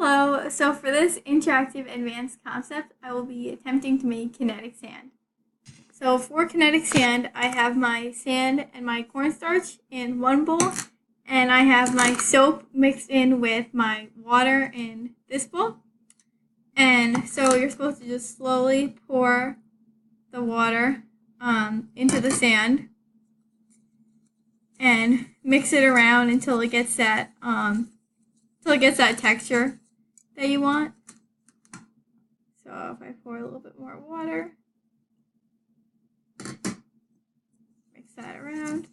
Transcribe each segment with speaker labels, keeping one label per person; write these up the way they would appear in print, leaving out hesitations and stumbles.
Speaker 1: Hello, so for this interactive advanced concept, I will be attempting to make kinetic sand. So for kinetic sand, I have my sand and my cornstarch in one bowl, and I have my soap mixed in with my water in this bowl. And so you're supposed to just slowly pour the water into the sand and mix it around until it gets that texture that you want. So if I pour a little bit more water, mix that around.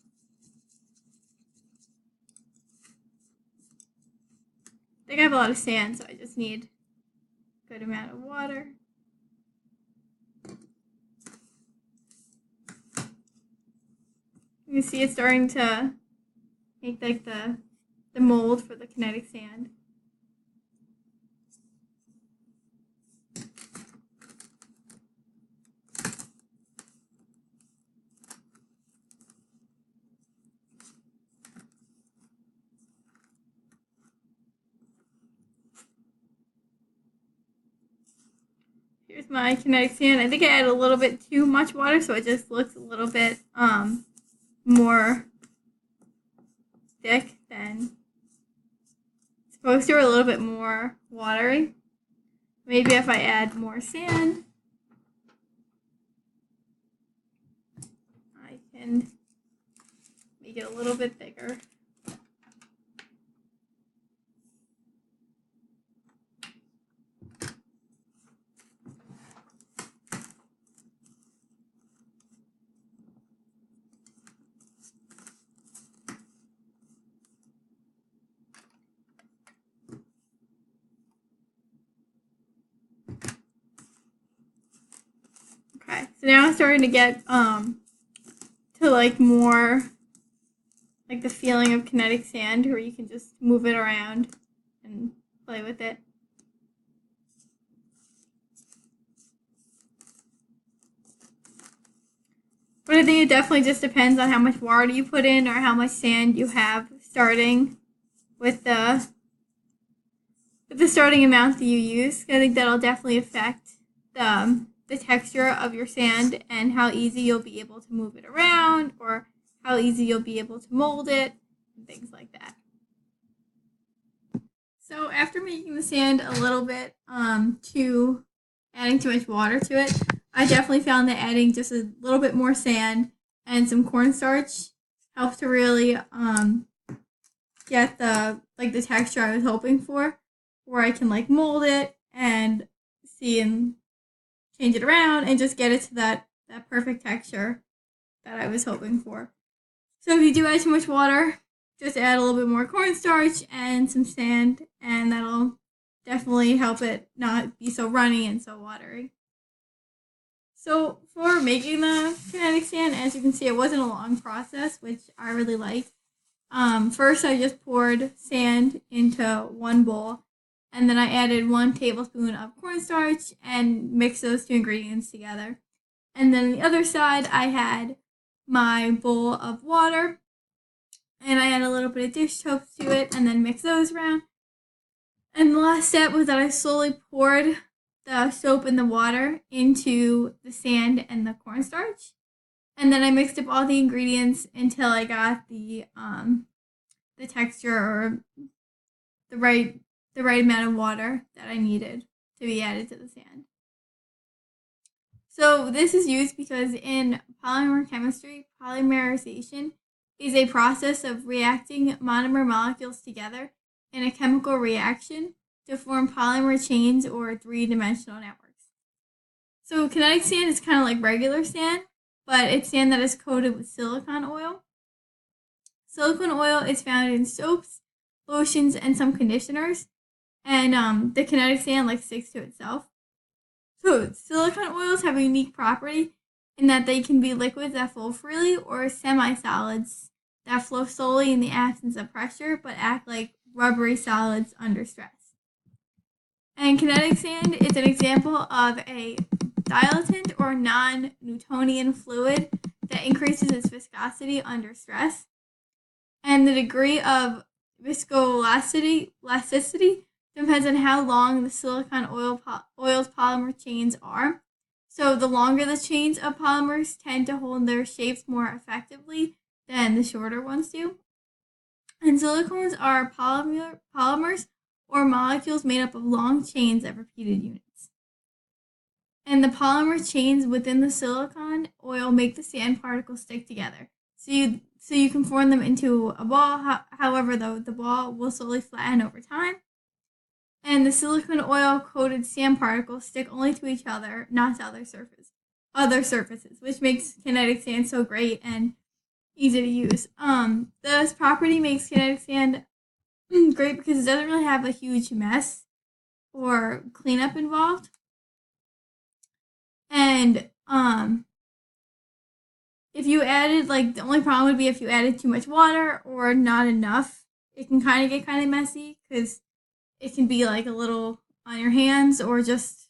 Speaker 1: I think I have a lot of sand, so I just need a good amount of water. You can see it's starting to make like the mold for the kinetic sand. Here's my kinetic sand. I think I added a little bit too much water, so it just looks a little bit more thick than it's supposed to, or a little bit more watery. Maybe if I add more sand, I can make it a little bit thicker. Okay, so now I'm starting to get to like more like the feeling of kinetic sand, where you can just move it around and play with it. But I think it definitely just depends on how much water you put in or how much sand you have starting with the starting amount that you use. I think that'll definitely affect the texture of your sand and how easy you'll be able to move it around, or how easy you'll be able to mold it, and things like that. So after making the sand a little bit adding too much water to it, I definitely found that adding just a little bit more sand and some cornstarch helped to really get the texture I was hoping for, where I can like mold it and see and change it around and just get it to that perfect texture that I was hoping for. So if you do add too much water, just add a little bit more cornstarch and some sand, and that'll definitely help it not be so runny and so watery. So for making the kinetic sand, as you can see, it wasn't a long process, which I really liked. First, I just poured sand into one bowl, and then I added 1 tablespoon of cornstarch and mixed those 2 ingredients together. And then on the other side, I had my bowl of water, and I added a little bit of dish soap to it, and then mixed those around. And the last step was that I slowly poured the soap and the water into the sand and the cornstarch. And then I mixed up all the ingredients until I got the texture, or the right amount of water that I needed to be added to the sand. So this is used because in polymer chemistry, polymerization is a process of reacting monomer molecules together in a chemical reaction to form polymer chains or 3-dimensional networks. So kinetic sand is kind of like regular sand, but it's sand that is coated with silicone oil. Silicone oil is found in soaps, lotions, and some conditioners, and the kinetic sand sticks to itself. So silicone oils have a unique property in that they can be liquids that flow freely or semi-solids that flow solely in the absence of pressure but act like rubbery solids under stress. And kinetic sand is an example of a dilatant or non-Newtonian fluid that increases its viscosity under stress. And the degree of viscoelasticity depends on how long the silicone oil's polymer chains are. So the longer the chains of polymers tend to hold their shapes more effectively than the shorter ones do. And silicones are polymers or molecules made up of long chains of repeated units. And the polymer chains within the silicone oil make the sand particles stick together. So you can form them into a ball. However, the ball will slowly flatten over time. And the silicone oil coated sand particles stick only to each other, not to other surfaces, which makes kinetic sand so great and easy to use. This property makes kinetic sand great because it doesn't really have a huge mess or cleanup involved. And if you added, the only problem would be if you added too much water or not enough. It can kind of get kind of messy because it can be like a little on your hands or just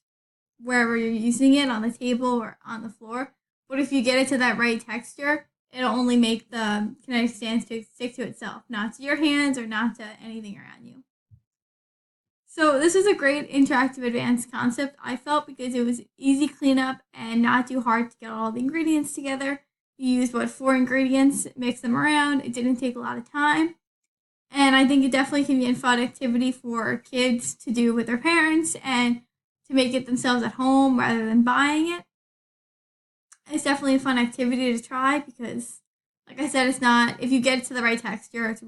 Speaker 1: wherever you're using it, on the table or on the floor. But if you get it to that right texture, it'll only make the kinetic sand stick to itself, not to your hands or not to anything around you. So this is a great interactive advanced concept, I felt, because it was easy cleanup and not too hard to get all the ingredients together. You used 4 ingredients, mix them around. It didn't take a lot of time. And I think it definitely can be a fun activity for kids to do with their parents and to make it themselves at home rather than buying it. It's definitely a fun activity to try because, like I said, it's not, if you get it to the right texture, it's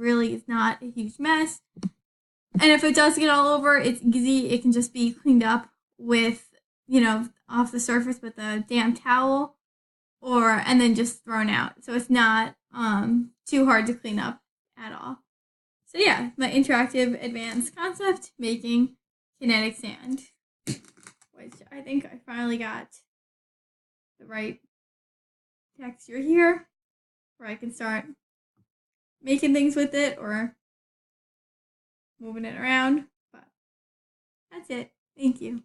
Speaker 1: not a huge mess. And if it does get all over, it's easy. It can just be cleaned up with, off the surface with a damp towel and then just thrown out. So it's not too hard to clean up at all. So yeah, my interactive advanced concept, making kinetic sand, which I think I finally got the right texture here where I can start making things with it or moving it around. But that's it. Thank you.